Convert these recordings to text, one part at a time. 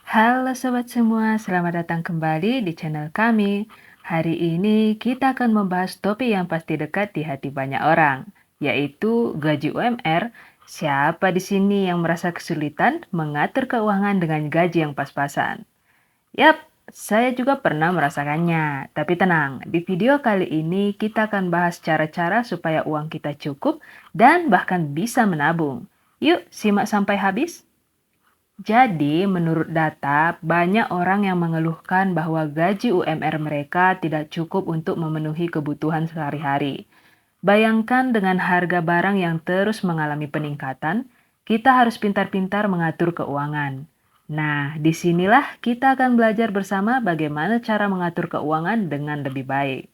Halo sobat semua, selamat datang kembali di channel kami. Hari ini kita akan membahas topik yang pasti dekat di hati banyak orang, yaitu gaji UMR. Siapa di sini yang merasa kesulitan mengatur keuangan dengan gaji yang pas-pasan? Yap, saya juga pernah merasakannya. Tapi tenang, di video kali ini kita akan bahas cara-cara supaya uang kita cukup dan bahkan bisa menabung. Yuk, simak sampai habis. Jadi, menurut data, banyak orang yang mengeluhkan bahwa gaji UMR mereka tidak cukup untuk memenuhi kebutuhan sehari-hari. Bayangkan dengan harga barang yang terus mengalami peningkatan, kita harus pintar-pintar mengatur keuangan. Nah, disinilah kita akan belajar bersama bagaimana cara mengatur keuangan dengan lebih baik.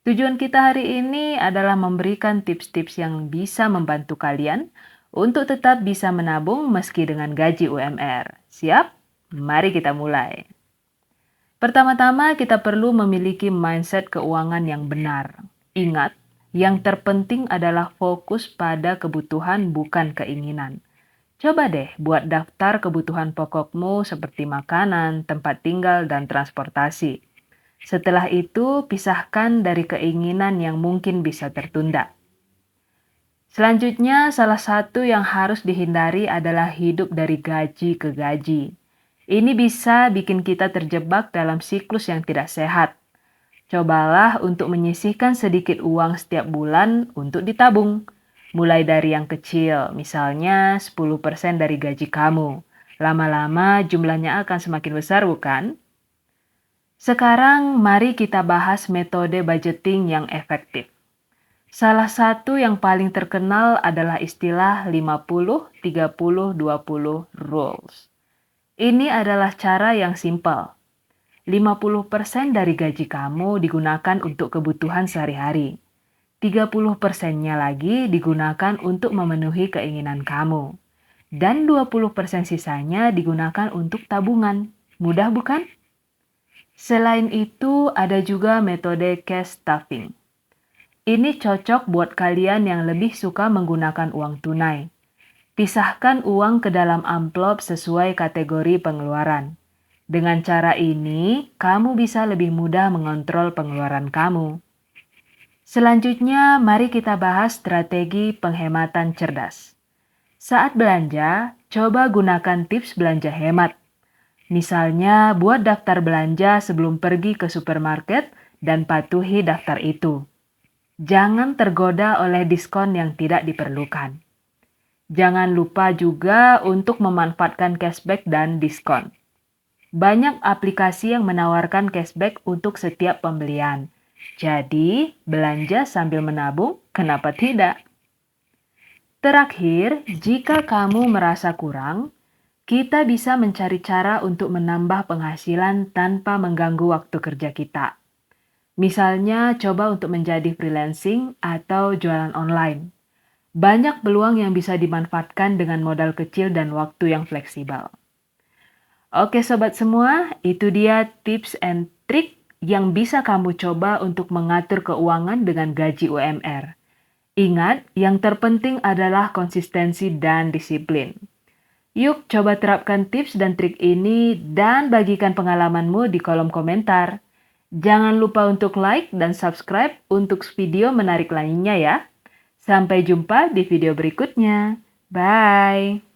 Tujuan kita hari ini adalah memberikan tips-tips yang bisa membantu kalian untuk tetap bisa menabung meski dengan gaji UMR. Siap? Mari kita mulai. Pertama-tama, kita perlu memiliki mindset keuangan yang benar. Ingat, yang terpenting adalah fokus pada kebutuhan bukan keinginan. Coba deh buat daftar kebutuhan pokokmu seperti makanan, tempat tinggal, dan transportasi. Setelah itu, pisahkan dari keinginan yang mungkin bisa tertunda. Selanjutnya, salah satu yang harus dihindari adalah hidup dari gaji ke gaji. Ini bisa bikin kita terjebak dalam siklus yang tidak sehat. Cobalah untuk menyisihkan sedikit uang setiap bulan untuk ditabung. Mulai dari yang kecil, misalnya 10% dari gaji kamu. Lama-lama jumlahnya akan semakin besar, bukan? Sekarang mari kita bahas metode budgeting yang efektif. Salah satu yang paling terkenal adalah istilah 50-30-20 rules. Ini adalah cara yang simpel. 50% dari gaji kamu digunakan untuk kebutuhan sehari-hari. 30%-nya lagi digunakan untuk memenuhi keinginan kamu. Dan 20% sisanya digunakan untuk tabungan. Mudah bukan? Selain itu, ada juga metode cash stuffing. Ini cocok buat kalian yang lebih suka menggunakan uang tunai. Pisahkan uang ke dalam amplop sesuai kategori pengeluaran. Dengan cara ini, kamu bisa lebih mudah mengontrol pengeluaran kamu. Selanjutnya, mari kita bahas strategi penghematan cerdas. Saat belanja, coba gunakan tips belanja hemat. Misalnya, buat daftar belanja sebelum pergi ke supermarket dan patuhi daftar itu. Jangan tergoda oleh diskon yang tidak diperlukan. Jangan lupa juga untuk memanfaatkan cashback dan diskon. Banyak aplikasi yang menawarkan cashback untuk setiap pembelian. Jadi, belanja sambil menabung, kenapa tidak? Terakhir, jika kamu merasa kurang, kita bisa mencari cara untuk menambah penghasilan tanpa mengganggu waktu kerja kita. Misalnya, coba untuk menjadi freelancing atau jualan online. Banyak peluang yang bisa dimanfaatkan dengan modal kecil dan waktu yang fleksibel. Oke sobat semua, itu dia tips and trik yang bisa kamu coba untuk mengatur keuangan dengan gaji UMR. Ingat, yang terpenting adalah konsistensi dan disiplin. Yuk coba terapkan tips dan trik ini dan bagikan pengalamanmu di kolom komentar. Jangan lupa untuk like dan subscribe untuk video menarik lainnya ya. Sampai jumpa di video berikutnya. Bye!